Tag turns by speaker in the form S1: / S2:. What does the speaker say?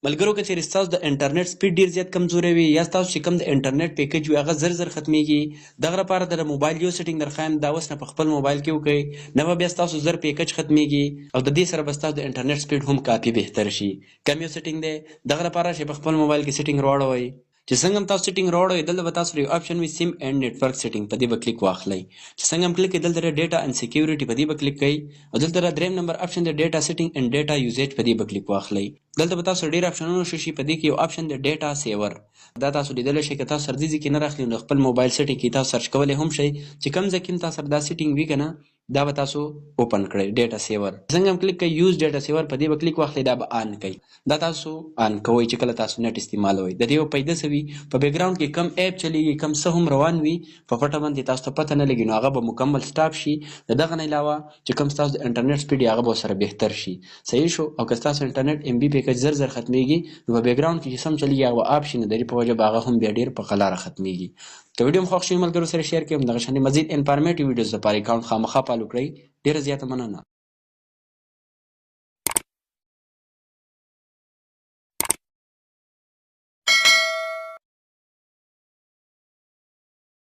S1: ملګرو که چیرې ستاسو د انټرنیټ سپیډ ډیر زیات کمزوری وي یا ستاسو چې کوم د انټرنیټ پیکج وي هغه زر زر ختمیږي دغه لپاره د موبایل یو سیټینګ درخوایم دا اوس نه په خپل موبایل کې وکړئ نه به بیا ستاسو زر پیکج ختمیږي او د دې سره به ستاسو د انټرنیټ سپیډ هم کافي بهتر شي. کوم یو سیټینګ دی دغه لپاره چې په خپل موبایل کې سیټینګ راوړئ چې څنګه هم تاسو سیټینګ راوړئ دلته به تاسو یو آپشن وي سیم اینډ نیټورک سیټینګ په دې به کلیک واخلئ چې څنګه هم کلیک کړئ دلته ډیټا اینډ سکیورټي په دې به کلیک کړئ او دلته دریم نمبر آپشن دی ډیټا سیټینګ اینډ ډیټا یوزیج په دې به کلیک واخلئ. دلته به تاسو ډیر آپشنونه شي په دې کې یو آپشن دی ډیټا سیور دا تاسو لیدلی شئ که تاسو سر دې ځای کې نه راخلي نو خپل موبایل سیټینګ کې تاسو سرچ کولی هم شئ چې کوم ځای کې تاسو سره دا سیټینګ وي که نه دا به تاسو اوپن کړئ ډیټا سیور څنګه هم کلیک کړئ یوز ډیټا سیور په دې به کلیک واخلئ دا به آن کړئ دا تاسو آن کوئ چې کله تاسو نیټ استعمالوئ د دې یو پیدا څه وي په بیک ګراونډ کې کم ایپ چلیږي کم څه هم روان وي په پټه باندې تاسو ته پته نه لګي نو هغه به مکمل سټاپ شي د دغه نه علاوه چې کوم ستاسو د انټرنیټ سپیډ هغه به سره بهتر شي صحیح شو. او که ستاسو انټرنیټ ام بي پیکج زر زر ختمیږي نو په بیک ګراونډ کې چې سم چلیږي هغه اپ شي نو د دې په وجه به هغه هم بیا ډېر په قلاره ختمیږي. که ویډیو مو خوښ شي ملګرو سره شیر کړئ همدغه شانې مزید انفارمیټیو ویډیوز لپاره اکاونټ خامخا فالو کړئ. ډېره زیاته مننه.